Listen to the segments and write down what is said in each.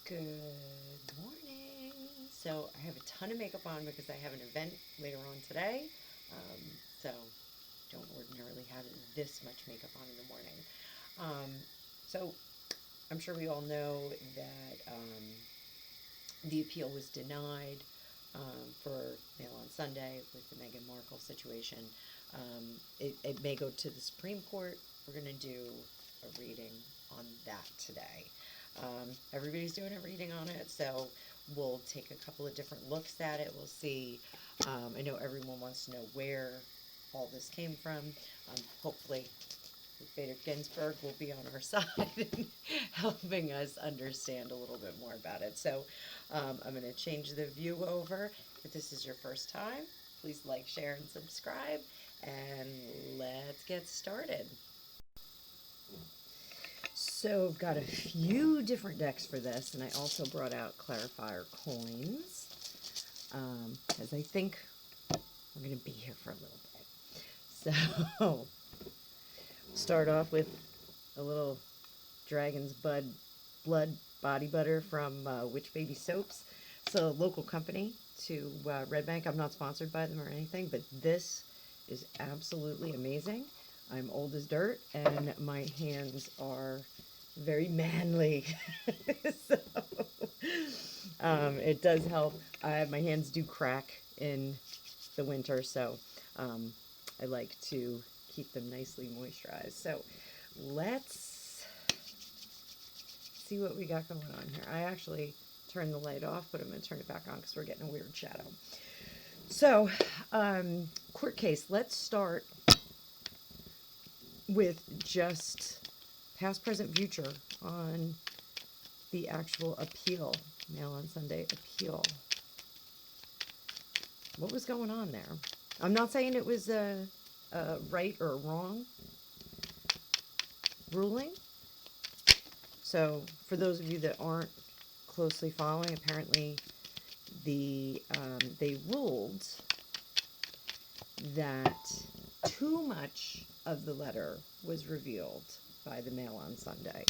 Good morning. So I have a ton of makeup on because I have an event later on today. Um, so don't ordinarily have this much makeup on in the morning. So I'm sure we all know that the appeal was denied for Mail on Sunday with the Meghan Markle situation. It may go to the Supreme Court. We're going to do a reading on that today. Everybody's doing a reading on it, so we'll take a couple of different looks at it. We'll see. I know everyone wants to know where all this came from. Hopefully, Bader Ginsburg will be on our side and helping us understand a little bit more about it. So I'm going to change the view over. If this is your first time, please like, share, and subscribe. And let's get started. So I've got a few different decks for this, and I also brought out clarifier coins, as I think we're going to be here for a little bit. So start off with a little Dragon's Blood body butter from Witch Baby Soaps. It's a local company to Red Bank. I'm not sponsored by them or anything, but this is absolutely amazing. I'm old as dirt, and my hands are very manly. So it does help. My hands do crack in the winter, so I like to keep them nicely moisturized. So let's see what we got going on here. I actually turned the light off, but I'm going to turn it back on because we're getting a weird shadow. So, court case. Let's start with just past, present, future on the actual appeal. Mail on Sunday appeal. What was going on there? I'm not saying it was a right or wrong ruling. So for those of you that aren't closely following, apparently they ruled that too much of the letter was revealed by the Mail on Sunday,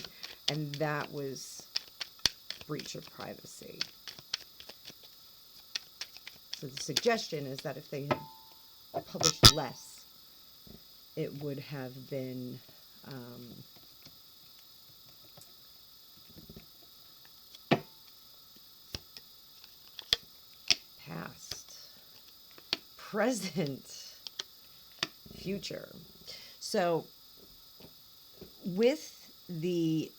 and that was breach of privacy. So the suggestion is that if they had published less, it would have been past, present, future. So with the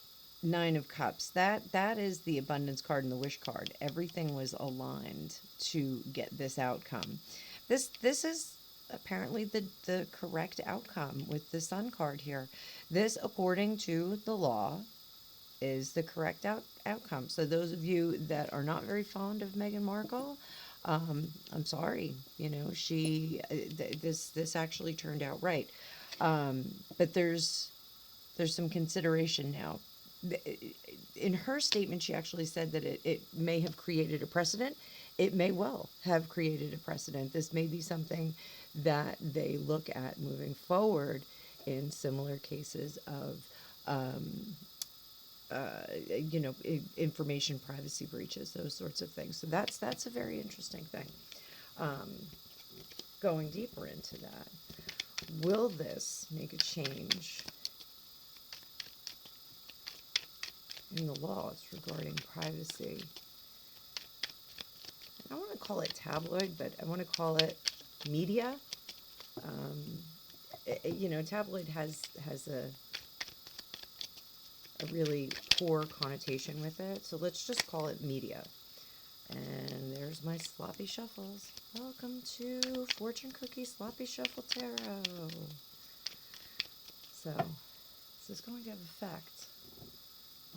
Nine of Cups, that is the abundance card and the wish card. Everything was aligned to get this outcome. This is apparently the correct outcome with the Sun card here. This, according to the law, is the correct outcome. So those of you that are not very fond of Meghan Markle, I'm sorry. You know, this actually turned out right. But there's some consideration now. In her statement, she actually said that it may have created a precedent. It may well have created a precedent. This may be something that they look at moving forward in similar cases of, information privacy breaches, those sorts of things. So that's a very interesting thing. Going deeper into that, will this make a change in the laws regarding privacy? I don't want to call it tabloid, but I want to call it media. Tabloid has a really poor connotation with it, so let's just call it media. And there's my sloppy shuffles. Welcome to Fortune Cookie Sloppy Shuffle Tarot. So, this is going to have effect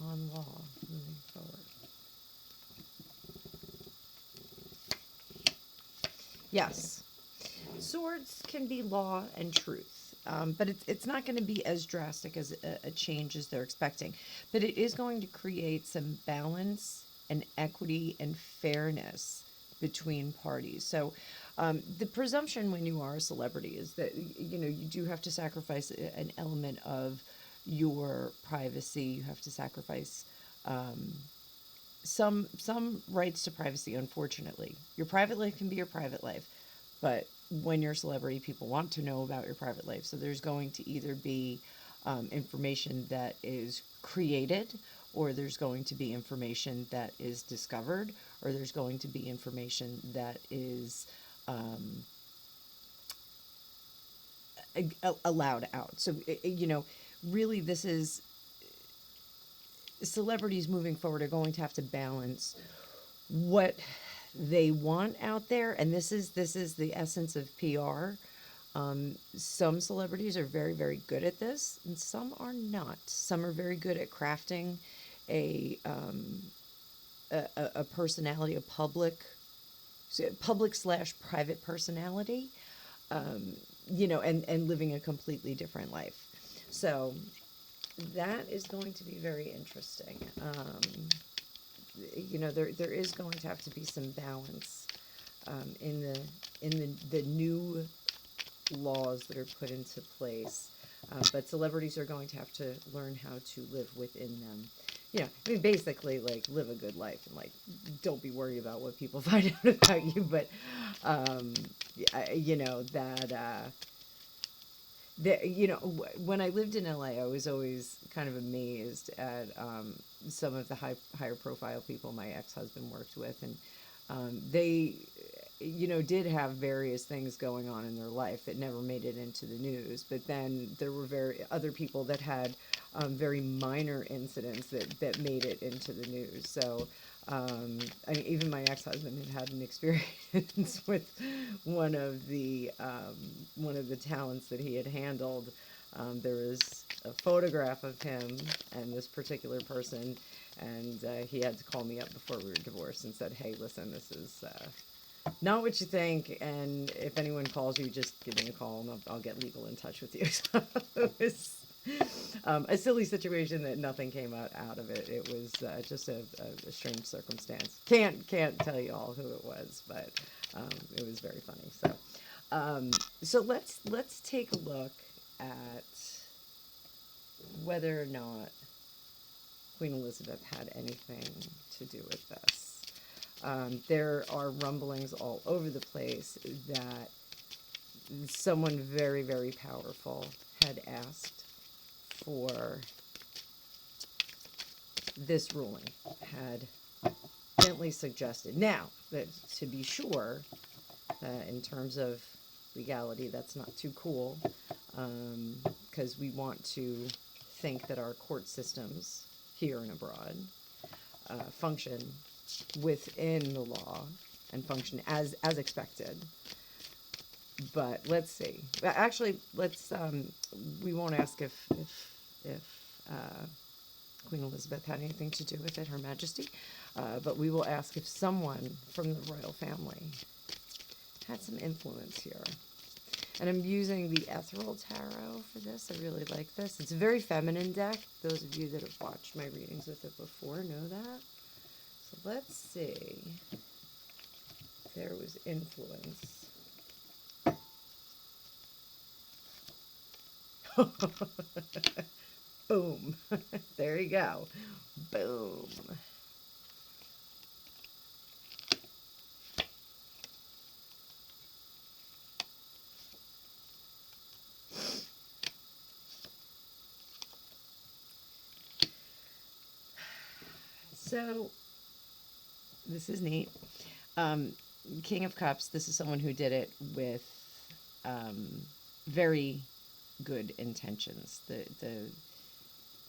on law moving forward. Yes, swords can be law and truth. But it's not going to be as drastic as a change as they're expecting. But it is going to create some balance and equity and fairness between parties. So the presumption when you are a celebrity is that, you do have to sacrifice an element of your privacy. You have to sacrifice some rights to privacy, unfortunately. Your private life can be your private life, but when you're a celebrity, people want to know about your private life. So there's going to either be information that is created, or there's going to be information that is discovered, or there's going to be information that is allowed out. So, really, this is celebrities moving forward are going to have to balance what they want out there, and this is the essence of PR. Some celebrities are very, very good at this, and some are not. Some are very good at crafting a personality, a public slash private personality, and living a completely different life. So that is going to be very interesting. There is going to have to be some balance in the new laws that are put into place. But celebrities are going to have to learn how to live within them. Basically, like, live a good life and, like, don't be worried about what people find out about you. But, when I lived in LA, I was always kind of amazed at some of the higher profile people my ex-husband worked with, and they, did have various things going on in their life that never made it into the news. But then there were other people that had very minor incidents that made it into the news. So, even my ex-husband had an experience with one of the talents that he had handled. There was a photograph of him and this particular person, and he had to call me up before we were divorced and said, "Hey, listen, this is not what you think, and if anyone calls you, just give me a call and I'll get legal in touch with you." So it was a silly situation that nothing came out of it. It was just a strange circumstance. Can't tell you all who it was, but it was very funny. So let's take a look at whether or not Queen Elizabeth had anything to do with this. There are rumblings all over the place that someone very, very powerful had asked for this ruling, had gently suggested. Now, that, to be sure, in terms of legality, that's not too cool, because we want to think that our court systems here and abroad function within the law and function as expected. But let's see. Actually, let's. We won't ask if Queen Elizabeth had anything to do with it, Her Majesty. But we will ask if someone from the royal family had some influence here. And I'm using the Ethereal Tarot for this. I really like this. It's a very feminine deck. Those of you that have watched my readings with it before know that. So let's see if there was influence. Boom. There you go. Boom. So, this is neat. King of Cups, this is someone who did it with very good intentions.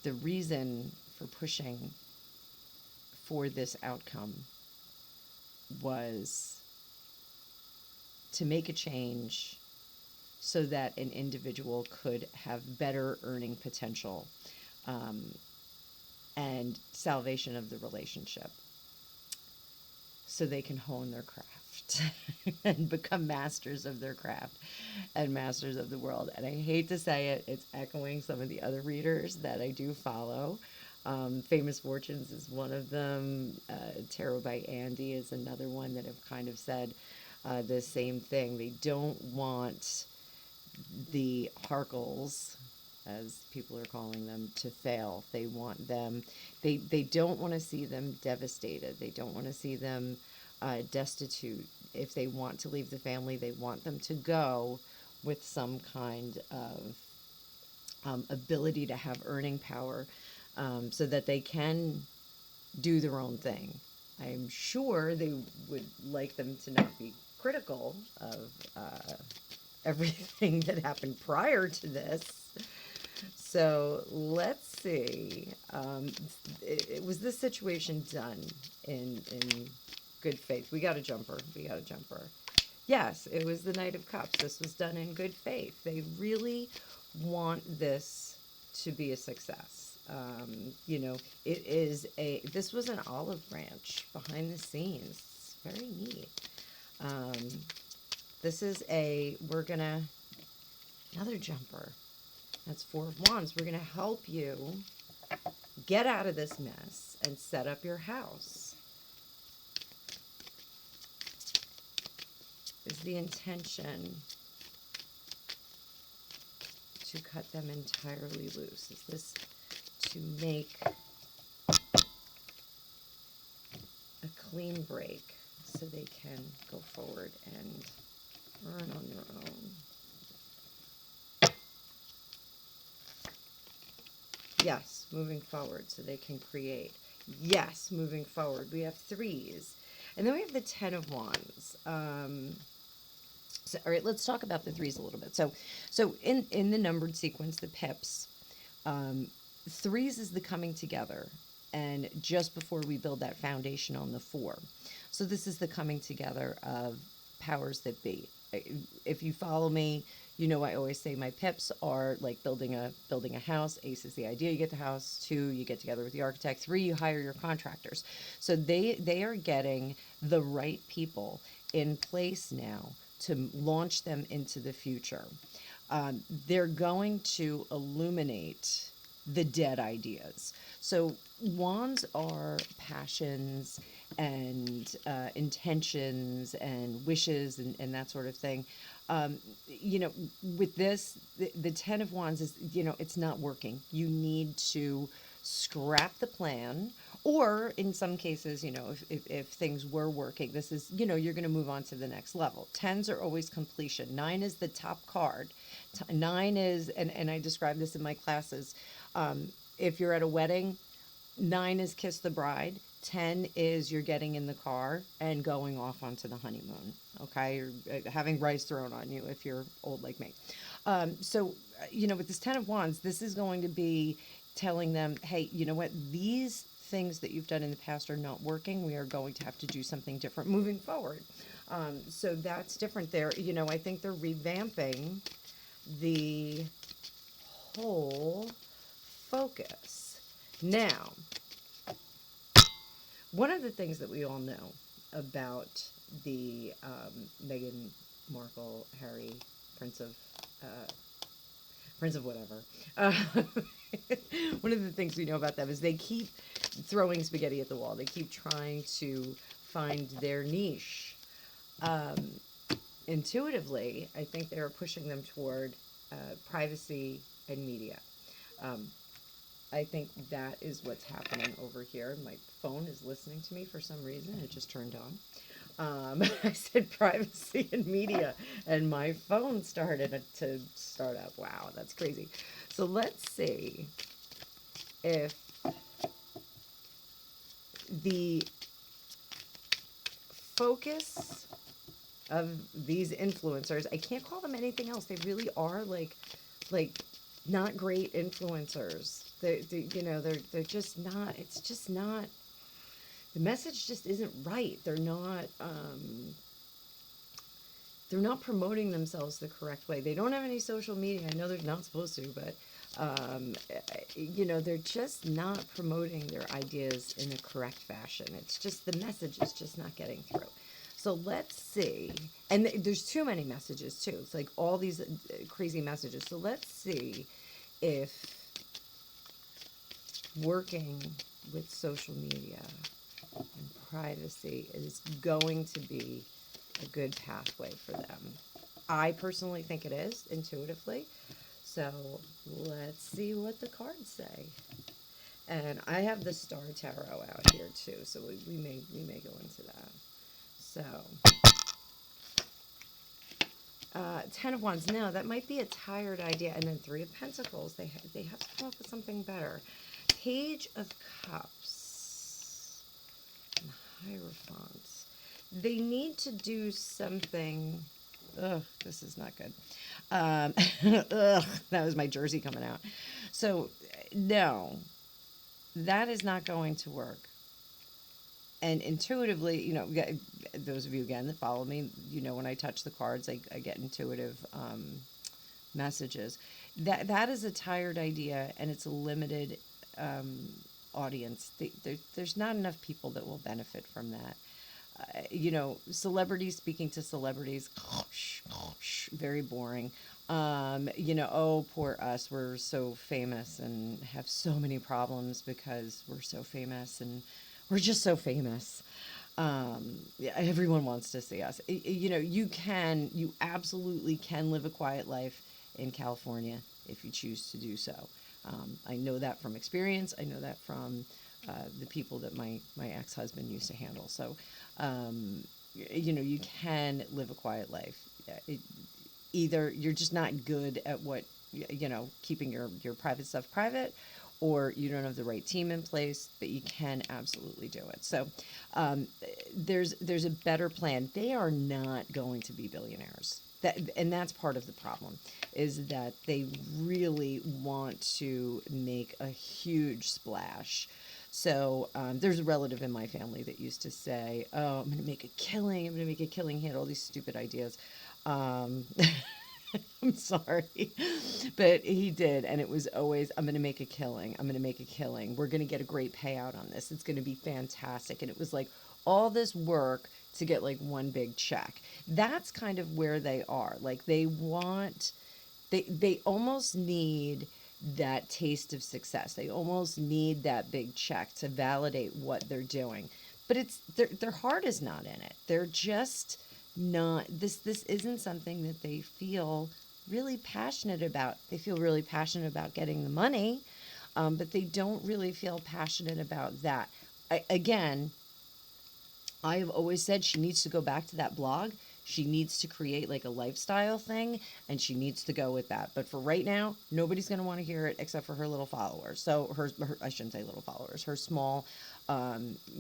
The reason for pushing for this outcome was to make a change so that an individual could have better earning potential and salvation of the relationship, so they can hone their craft and become masters of their craft and masters of the world. And I hate to say it, it's echoing some of the other readers that I do follow. Famous Fortunes is one of them. Tarot by Andy is another one that have kind of said the same thing. They don't want the Harkles, as people are calling them, to fail. They want them, they don't want to see them devastated. They don't want to see them destitute. If they want to leave the family, they want them to go with some kind of ability to have earning power, so that they can do their own thing. I'm sure they would like them to not be critical of everything that happened prior to this. So let's see. Was this situation done in good faith? We got a jumper. We got a jumper. Yes, it was the Knight of Cups. This was done in good faith. They really want this to be a success. This was an olive branch behind the scenes. It's very neat. Another jumper. That's Four of Wands. We're going to help you get out of this mess and set up your house. Is the intention to cut them entirely loose? Is this to make a clean break so they can go forward and earn on their own? Yes, moving forward so they can create. Yes, moving forward. We have threes. And then we have the Ten of Wands. All right, let's talk about the threes a little bit. So in the numbered sequence, the pips, threes is the coming together. And just before we build that foundation on the four. So this is the coming together of powers that be. If you follow me, you know I always say my pips are like building a house. Ace is the idea, you get the house. 2, you get together with the architect. 3, you hire your contractors. So they are getting the right people in place now to launch them into the future. They're going to illuminate the dead ideas. So wands are passions and intentions and wishes and that sort of thing. With this, the Ten of Wands is, it's not working. You need to scrap the plan, or in some cases, if things were working, this is, you're going to move on to the next level. Tens are always completion. 9 is the top card. 9 is, and I describe this in my classes, if you're at a wedding, 9 is kiss the bride. 10 is you're getting in the car and going off onto the honeymoon, okay? Or having rice thrown on you if you're old like me. With this Ten of Wands, this is going to be telling them, hey, you know what? These things that you've done in the past are not working. We are going to have to do something different moving forward. So that's different there. I think they're revamping the whole focus. Now, one of the things that we all know about the Meghan Markle, Harry, Prince of whatever. One of the things we know about them is they keep throwing spaghetti at the wall. They keep trying to find their niche. Intuitively, I think they're pushing them toward privacy and media. I think that is what's happening over here. My phone is listening to me for some reason. It just turned on. I said privacy and media, and my phone started to start up. Wow, that's crazy. So let's see if the focus of these influencers, I can't call them anything else. They really are like not great influencers. They're just not, it's just not, the message just isn't right. They're not promoting themselves the correct way. They don't have any social media. I know they're not supposed to, but, they're just not promoting their ideas in the correct fashion. It's just, the message is just not getting through. So let's see. And there's too many messages too. It's like all these crazy messages. So let's see if working with social media and privacy is going to be a good pathway for them. I personally think it is, intuitively. So let's see what the cards say. And I have the Star Tarot out here too, so we may go into that. So, Ten of Wands. No, that might be a tired idea. And then Three of Pentacles. They have to come up with something better. Page of Cups. And Hierophant. They need to do something. Ugh, this is not good. Ugh, that was my jersey coming out. So, no, that is not going to work. And intuitively, you know, those of you again that follow me, you know, when I touch the cards, I get intuitive messages. That is a tired idea, and it's a limited audience. There's not enough people that will benefit from that. You know, celebrities speaking to celebrities, very boring. You know, oh, poor us. We're so famous and have so many problems because we're so famous and we're just so famous. Yeah, everyone wants to see us. You know, you absolutely can live a quiet life in California if you choose to do so. I know that from experience. I know that from the people that my ex-husband used to handle. So, you know, you can live a quiet life. Either you're just not good at what, you know, keeping your private stuff private, or you don't have the right team in place, but you can absolutely do it. So there's a better plan. They are not going to be billionaires. And that's part of the problem, is that they really want to make a huge splash. So there's a relative in my family that used to say, oh, I'm going to make a killing. I'm going to make a killing. He had all these stupid ideas. I'm sorry, but he did. And it was always, I'm going to make a killing. I'm going to make a killing. We're going to get a great payout on this. It's going to be fantastic. And it was like all this work to get like one big check. That's kind of where they are. Like they almost need that taste of success. They almost need that big check to validate what they're doing. But their heart is not in it. They're just not, this isn't something that they feel really passionate about. They feel really passionate about getting the money, but they don't really feel passionate about that. Again, I have always said she needs to go back to that blog. She needs to create like a lifestyle thing, and she needs to go with that. But for right now, nobody's going to want to hear it except for her little followers. So her I shouldn't say little followers, her small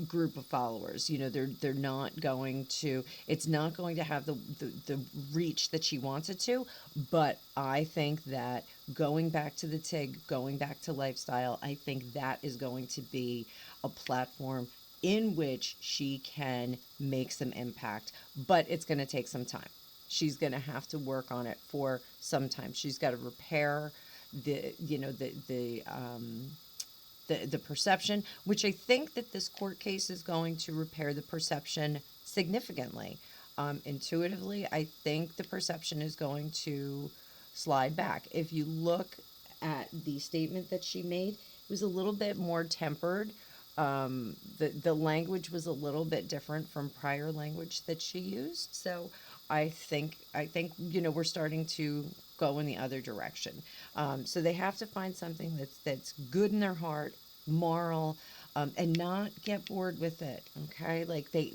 group of followers. You know, they're not going to, it's not going to have the reach that she wants it to. But I think that going back to the TIG, going back to lifestyle, I think that is going to be a platform in which she can make some impact, but it's going to take some time. She's going to have to work on it for some time. She's got to repair the perception, which I think that this court case is going to repair the perception significantly. Intuitively, I think the perception is going to slide back. If you look at the statement that she made, it was a little bit more tempered. The language was a little bit different from prior language that she used. So I think, you know, we're starting to go in the other direction. So they have to find something that's good in their heart, moral, and not get bored with it. Okay. Like they,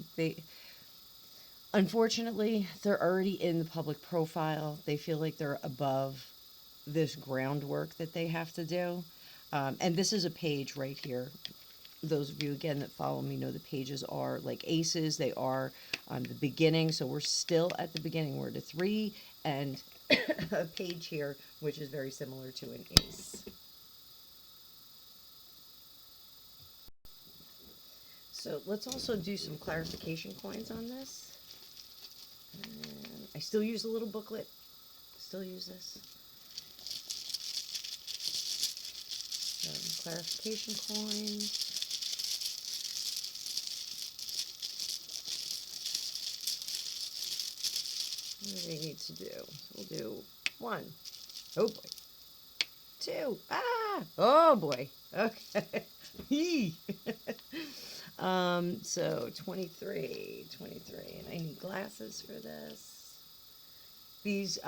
unfortunately, they're already in the public profile. They feel like they're above this groundwork that they have to do. And this is a page right here. Those of you, again, that follow me know the pages are like aces. They are on the beginning. So we're still at the beginning. We're at a 3 and a page here, which is very similar to an ace. So let's also do some clarification coins on this. And I still use a little booklet. Still use this. Clarification coins. What do we need to do? We'll do 1. Oh boy. 2. Ah! Oh boy. Okay. So 23. And I need glasses for this. These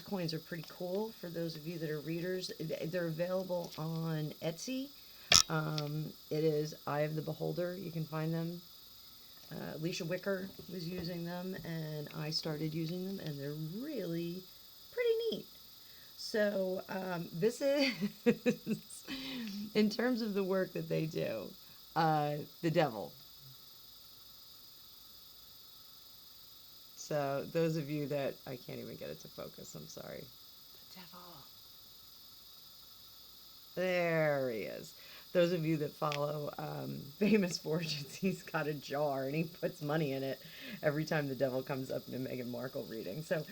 coins are pretty cool for those of you that are readers. They're available on Etsy. It is Eye of the Beholder. You can find them. Alicia Wicker was using them, and I started using them, and they're really pretty neat. So this is, in terms of the work that they do, the devil. So those of you that, I can't even get it to focus, I'm sorry. The devil. There he is. Those of you that follow Famous Fortunes, he's got a jar and he puts money in it every time the devil comes up in a Meghan Markle reading. So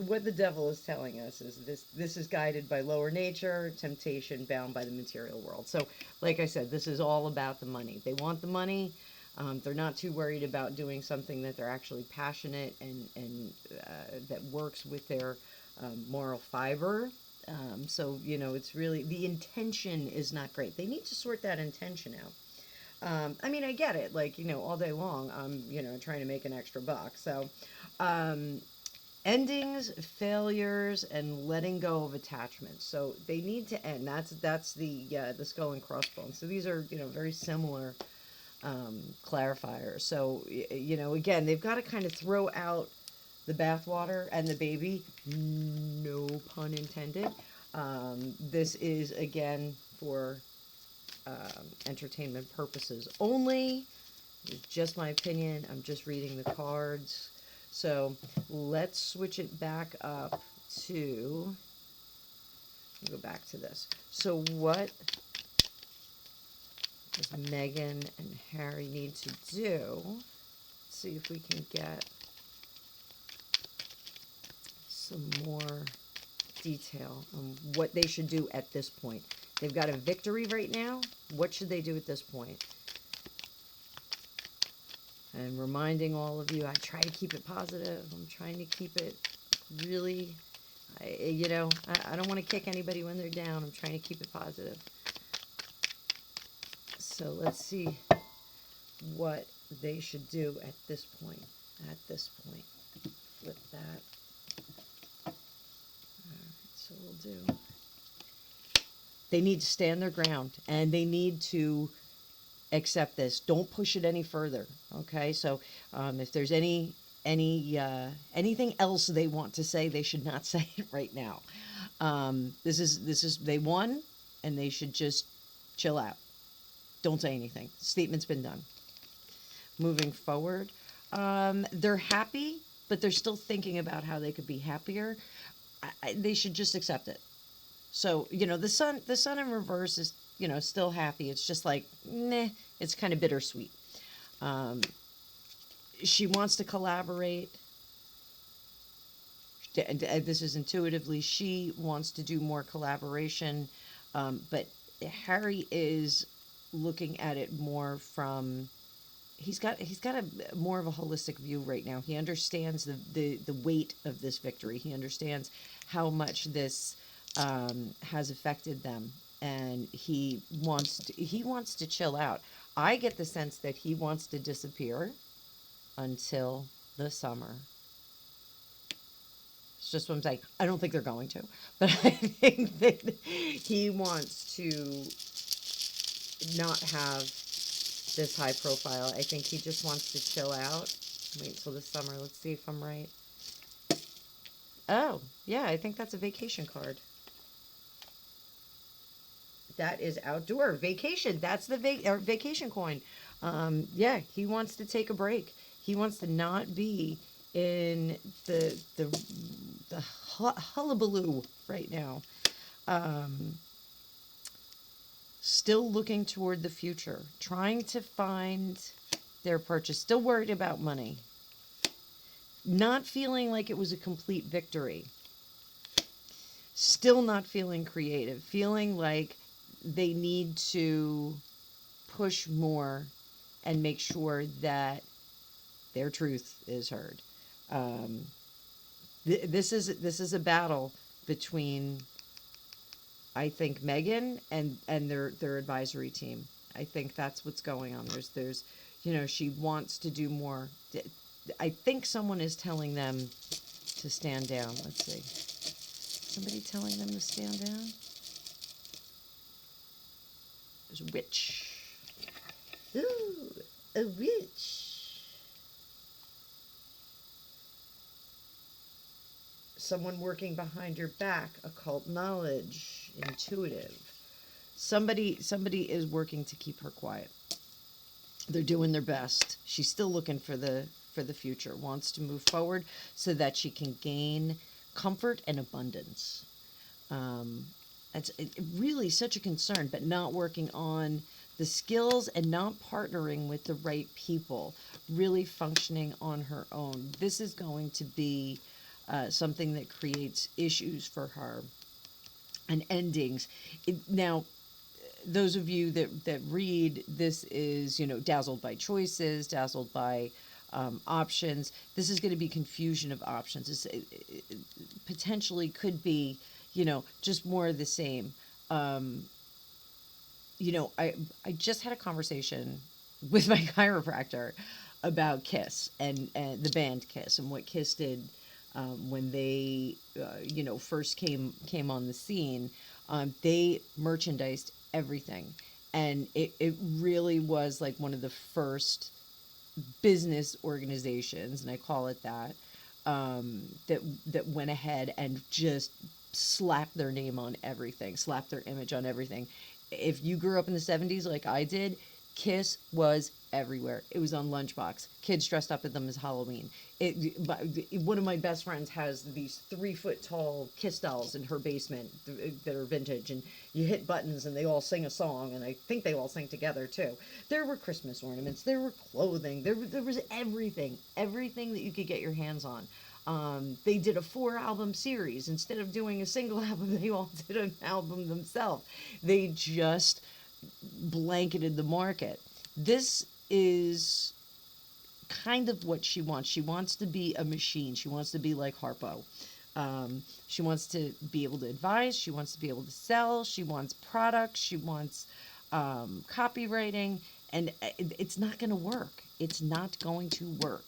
what the devil is telling us is this is guided by lower nature, temptation, bound by the material world. So like I said, this is all about the money. They want the money. They're not too worried about doing something that they're actually passionate and that works with their moral fiber. So, you know, it's really, the intention is not great. They need to sort that intention out. I mean, I get it. Like, you know, all day long, I'm, you know, trying to make an extra buck. So, endings, failures, and letting go of attachments. So they need to end. That's the skull and crossbones. So these are, you know, very similar clarifiers. So, you know, again, they've got to kind of throw out the bathwater and the baby, no pun intended. This is, again, for entertainment purposes only. It's just my opinion. I'm just reading the cards. So let's switch it back up to, go back to this. So what does Meghan and Harry need to do? Let's see if we can get some more detail on what they should do at this point. They've got a victory right now. What should they do at this point? And reminding all of you, I try to keep it positive. I'm trying to keep it really, you know, I don't want to kick anybody when they're down. I'm trying to keep it positive. So let's see what they should do at this point. At this point. Flip that. So we'll do. They need to stand their ground, and they need to accept this. Don't push it any further. Okay, so if there's anything else they want to say, they should not say it right now. This is they won, and they should just chill out. Don't say anything. Statement's been done. Moving forward, they're happy, but they're still thinking about how they could be happier. They should just accept it. So, you know, the sun in reverse is, you know, still happy. It's just like, meh, it's kind of bittersweet. She wants to collaborate. This is intuitively, she wants to do more collaboration. But Harry is looking at it more from, he's got a more of a holistic view right now. He understands the weight of this victory. He understands how much this has affected them, and he wants to chill out. I get the sense that he wants to disappear until the summer. It's just what I'm saying. I don't think they're going to, but I think that he wants to not have this high profile. I think he just wants to chill out. Wait till the summer. Let's see if I'm right. Oh, yeah, I think that's a vacation card. That is outdoor vacation. That's the vacation coin. Yeah, he wants to take a break. He wants to not be in the hullabaloo right now. Still looking toward the future, trying to find their purchase, still worried about money, not feeling like it was a complete victory, still not feeling creative, feeling like they need to push more and make sure that their truth is heard. This is a battle between, I think, Meghan and their advisory team. I think that's what's going on. There's you know, she wants to do more. I think someone is telling them, to stand down. Let's see. Somebody telling them to stand down? There's a witch. Ooh, a witch. Someone working behind your back, occult knowledge, intuitive. Somebody is working to keep her quiet. They're doing their best. She's still looking for the future, wants to move forward so that she can gain comfort and abundance. That's really such a concern, but not working on the skills and not partnering with the right people, really functioning on her own. This is going to be something that creates issues for her and endings. Now, those of you that read, this is, dazzled by choices, dazzled by options. This is going to be confusion of options. It potentially could be, just more of the same. I just had a conversation with my chiropractor about Kiss and the band Kiss and what Kiss did when they, first came on the scene. They merchandised everything, and it really was like one of the first business organizations, and I call it that, that went ahead and just slapped their name on everything, slapped their image on everything. If you grew up in the 70s like I did, Kiss was everywhere. It was on Lunchbox. Kids dressed up at them as Halloween. One of my best friends has these 3-foot tall Kiss dolls in her basement that are vintage, and you hit buttons and they all sing a song, and I think they all sing together too. There were Christmas ornaments, there were clothing, there was everything that you could get your hands on. They did a 4-album series. Instead of doing a single album, they all did an album themselves. They just blanketed the market. This is kind of what she wants. She wants to be a machine. She wants to be like Harpo. She wants to be able to advise. She wants to be able to sell. She wants products. She wants copywriting. And it's not going to work. It's not going to work.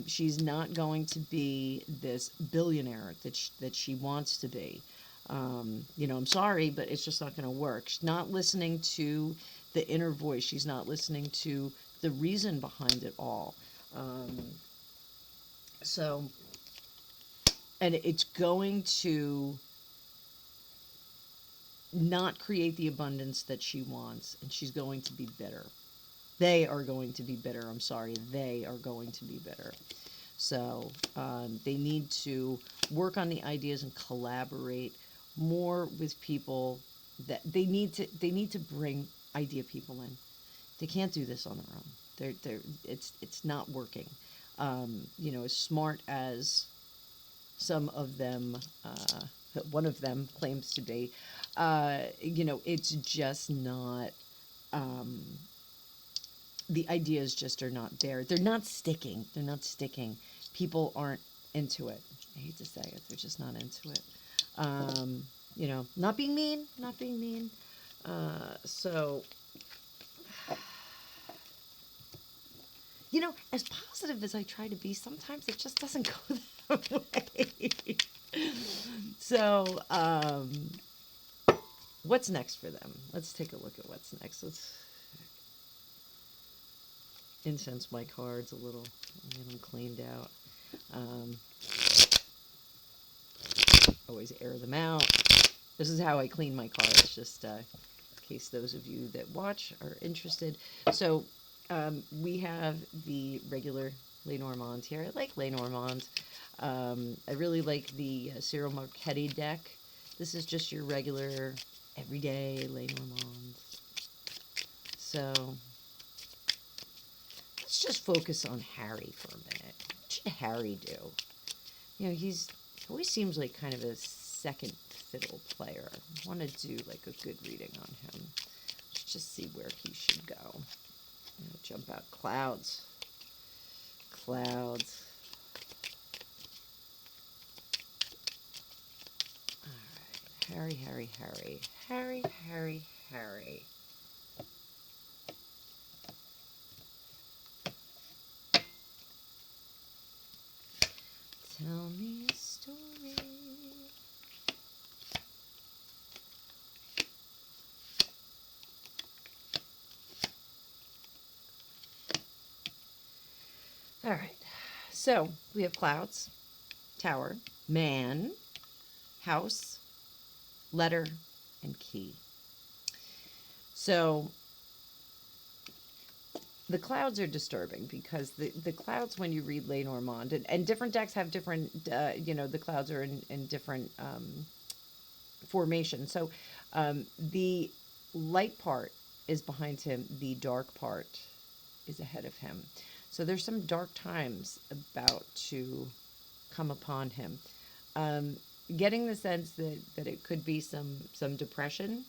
She's not going to be this billionaire that she wants to be. I'm sorry, but it's just not going to work. She's not listening to the inner voice. She's not listening to the reason behind it all. And it's going to not create the abundance that she wants, and she's going to be bitter. They are going to be bitter. I'm sorry. They are going to be bitter. So they need to work on the ideas and collaborate more with people. That they need to bring idea people in. They can't do this on their own. It's not working. As smart as some of them, one of them claims to be, it's just not. The ideas just are not there. They're not sticking. People aren't into it. I hate to say it. They're just not into it. Not being mean. As positive as I try to be, sometimes it just doesn't go that way. So, what's next for them? Let's take a look at what's next. Let's incense my cards a little, get them cleaned out. Always air them out. This is how I clean my cards, just in case those of you that watch are interested. So we have the regular Lenormand here. I like Lenormand. I really like the Cyril Marchetti deck. This is just your regular, everyday Lenormand. So let's just focus on Harry for a minute. What should Harry do? He always seems like kind of a second fiddle player. I want to do like a good reading on him. Let's just see where he should go. I'm going to jump out clouds. Clouds. All right. Harry. Tell me All right. So we have clouds, tower, man, house, letter, and key. So the clouds are disturbing because the clouds, when you read Lenormand, and different decks have different, the clouds are in different formation. So the light part is behind him, the dark part is ahead of him. So there's some dark times about to come upon him. Getting the sense that it could be some depression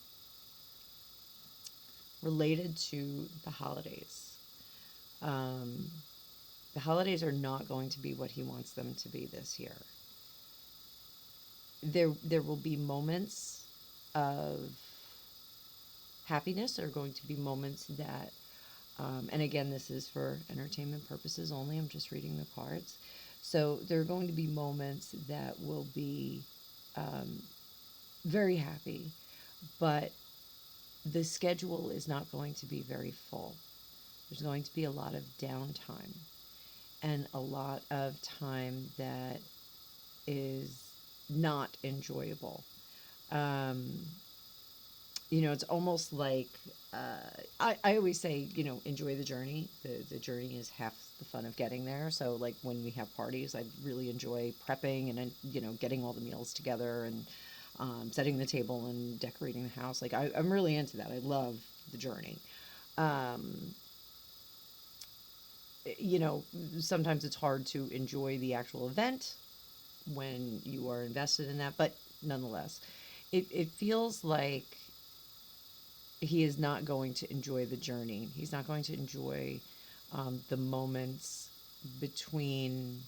related to the holidays. The holidays are not going to be what he wants them to be this year. There will be moments of happiness. There are going to be moments that, and again, this is for entertainment purposes only. I'm just reading the cards. So there are going to be moments that will be very happy, but the schedule is not going to be very full. There's going to be a lot of downtime and a lot of time that is not enjoyable. It's almost like I always say, enjoy the journey. The journey is half the fun of getting there. So, like when we have parties, I really enjoy prepping and getting all the meals together and setting the table and decorating the house. Like I'm really into that. I love the journey. Um, Sometimes it's hard to enjoy the actual event when you are invested in that, but nonetheless, it feels like he is not going to enjoy the journey. He's not going to enjoy the moments between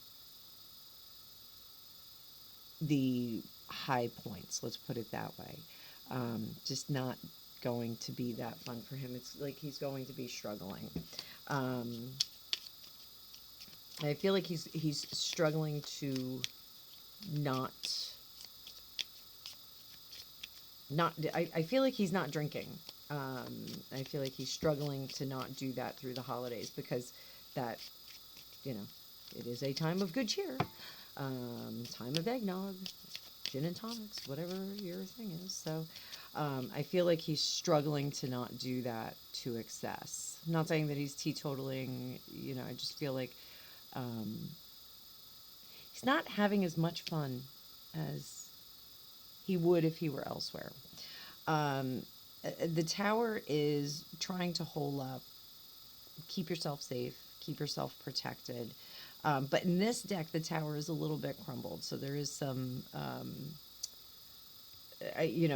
the high points, let's put it that way. Just not going to be that fun for him. It's like he's going to be struggling. I feel like he's struggling to not I feel like he's not drinking. I feel like he's struggling to not do that through the holidays because that, it is a time of good cheer, time of eggnog, gin and tonics, whatever your thing is. So I feel like he's struggling to not do that to excess. I'm not saying that he's teetotaling, I just feel like he's not having as much fun as he would if he were elsewhere. The tower is trying to hole up, keep yourself safe, keep yourself protected. But in this deck, the tower is a little bit crumbled, so there is some,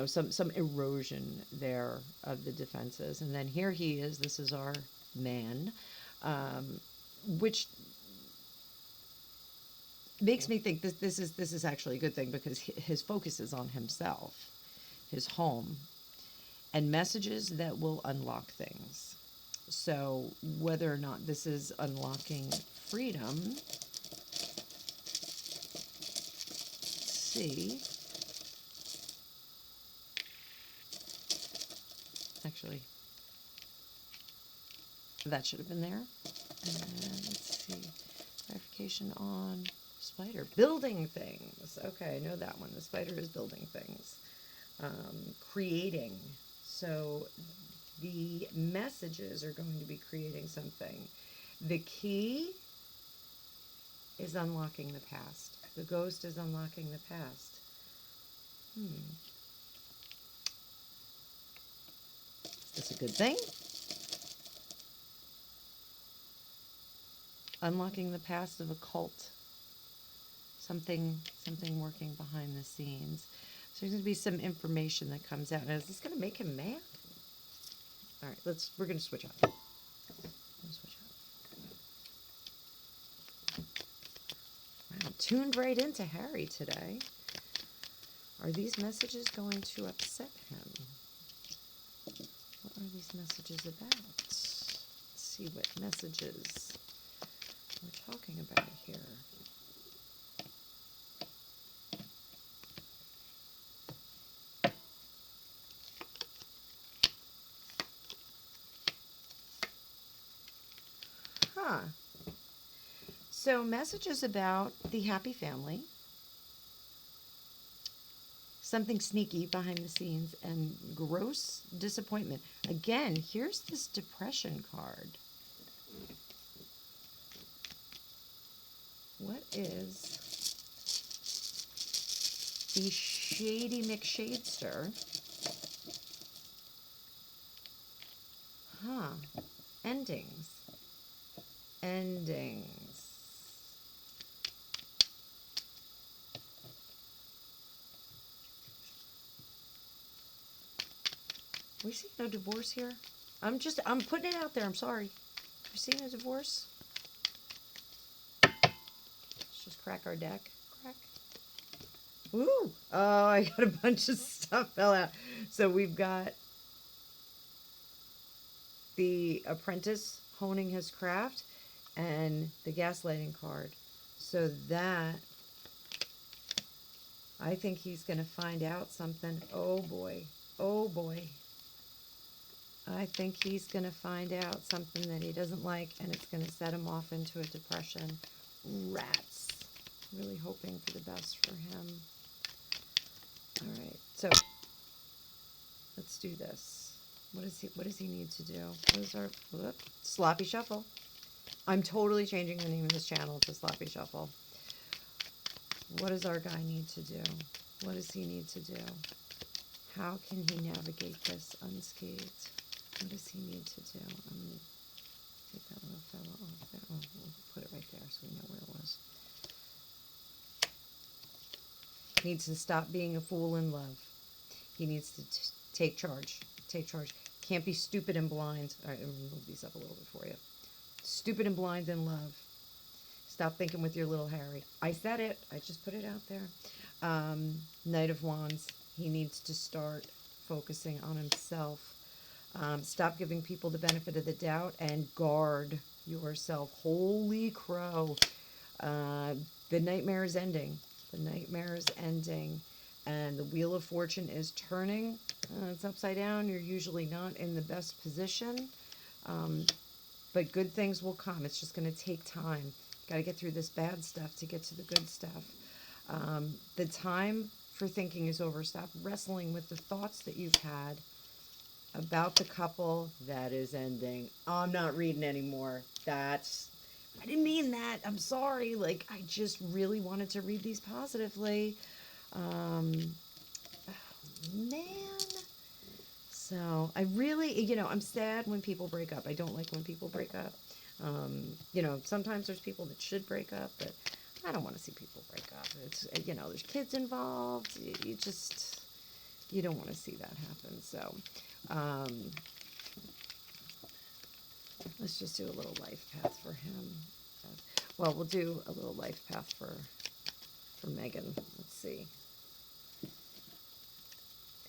some erosion there of the defenses. And then here he is. This is our man, which makes me think this is actually a good thing because his focus is on himself, his home, and messages that will unlock things. So whether or not this is unlocking freedom, let's see. Actually, that should have been there. And let's see. Clarification on spider. Building things. Okay, I know that one. The spider is building things. Creating. So the messages are going to be creating something. The key is unlocking the past. The ghost is unlocking the past. Is this a good thing? Unlocking the past of a cult. Something working behind the scenes. So there's going to be some information that comes out. Now, is this going to make him mad? All right, we're going to switch up. Wow, tuned right into Harry today. Are these messages going to upset him? What are these messages about? Let's see what messages we're talking about here. So messages about the happy family. Something sneaky behind the scenes and gross disappointment. Again, here's this depression card. What is the Shady McShadester? Endings. We see no divorce here. I'm putting it out there. I'm sorry. We see no divorce. Let's just crack our deck. Crack. Ooh. Oh, I got a bunch of stuff fell out. So we've got the apprentice honing his craft and the gaslighting card. So that, I think he's going to find out something. Oh boy. Oh boy. I think he's going to find out something that he doesn't like, and it's going to set him off into a depression. Rats. Really hoping for the best for him. All right. So let's do this. What does he need to do? What is our sloppy shuffle? I'm totally changing the name of this channel to Sloppy Shuffle. What does our guy need to do? What does he need to do? How can he navigate this unscathed? What does he need to do? I'm going to take that little fella off there. Oh, we'll put it right there so we know where it was. He needs to stop being a fool in love. He needs to take charge. Take charge. Can't be stupid and blind. All right, I'm going to move these up a little bit for you. Stupid and blind in love. Stop thinking with your little Harry. I said it. I just put it out there. Knight of Wands. He needs to start focusing on himself. Stop giving people the benefit of the doubt and guard yourself. Holy crow. The nightmare is ending. The nightmare is ending. And the Wheel of Fortune is turning. It's upside down. You're usually not in the best position. But good things will come. It's just going to take time. Got to get through this bad stuff to get to the good stuff. The time for thinking is over. Stop wrestling with the thoughts that you've had about the couple that is ending. Oh, I'm not reading anymore. I didn't mean that. I'm sorry. Like, I just really wanted to read these positively. Oh, man. So I really, I'm sad when people break up. I don't like when people break up. Sometimes there's people that should break up, but I don't want to see people break up. It's, there's kids involved. You don't want to see that happen. So, let's just do a little life path for him. Well, we'll do a little life path for Meghan. Let's see.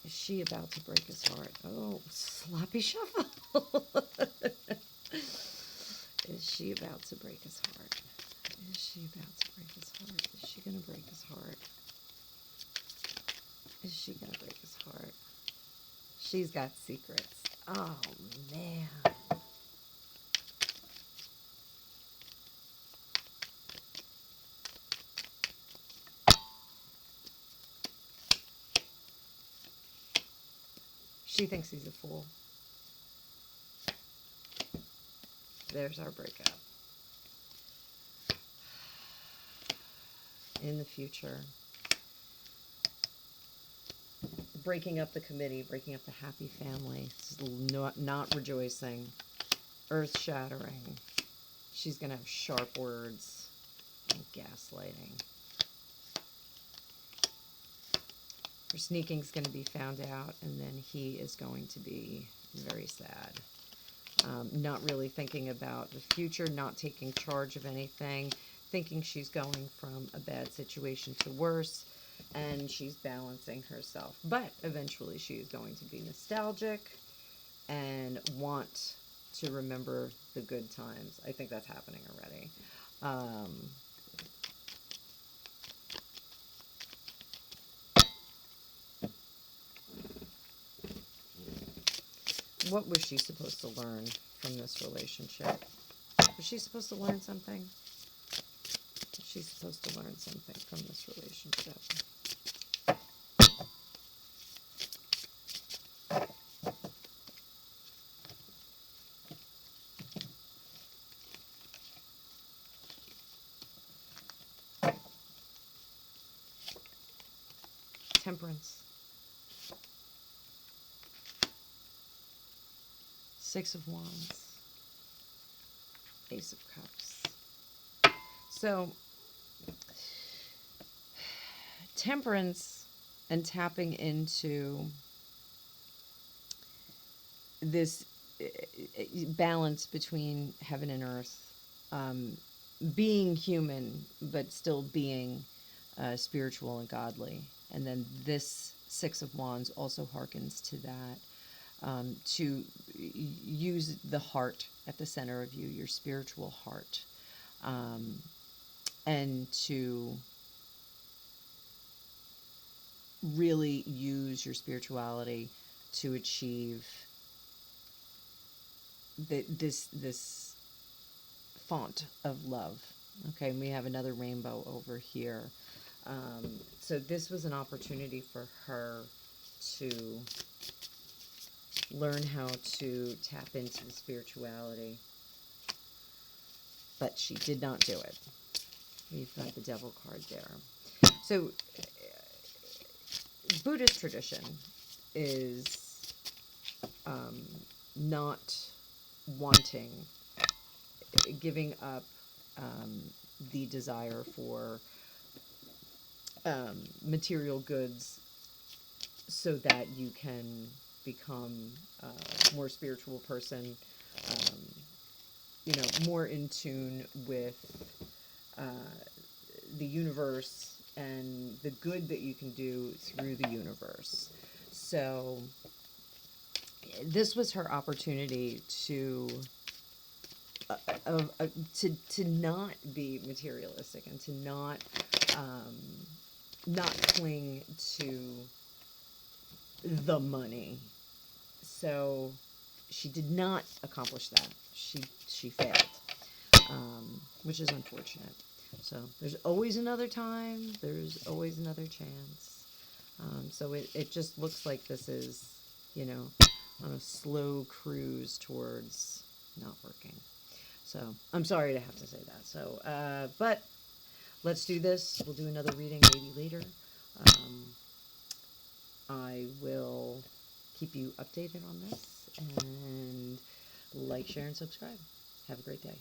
Is she about to break his heart? Oh, sloppy shuffle. Is she about to break his heart? Is she about to break his heart? Is she going to break his heart? Is she going to break his heart? She's got secrets. Oh, man. She thinks he's a fool. There's our breakup. In the future, breaking up the committee, breaking up the happy family, not rejoicing, earth-shattering. She's going to have sharp words and gaslighting. Her sneaking is going to be found out, and then he is going to be very sad. Not really thinking about the future, not taking charge of anything, thinking she's going from a bad situation to worse, and she's balancing herself. But eventually she is going to be nostalgic and want to remember the good times. I think that's happening already. What was she supposed to learn from this relationship? Was she supposed to learn something? She's supposed to learn something from this relationship. Temperance. Six of Wands. Ace of Cups. So, temperance and tapping into this balance between heaven and earth, being human, but still being spiritual and godly. And then this Six of Wands also harkens to that, to use the heart at the center of you, your spiritual heart, and to really use your spirituality to achieve this font of love. Okay, and we have another rainbow over here. So this was an opportunity for her to learn how to tap into the spirituality, but she did not do it. We've got the Devil card there. So Buddhist tradition is not wanting, giving up the desire for material goods so that you can become a more spiritual person, more in tune with the universe and the good that you can do through the universe. So this was her opportunity to not be materialistic and to not cling to the money. So she did not accomplish that. She failed, which is unfortunate. So there's always another time. There's always another chance. So it just looks like this is, on a slow cruise towards not working. So I'm sorry to have to say that. So, but let's do this. We'll do another reading maybe later. I will keep you updated on this, and like, share, and subscribe. Have a great day.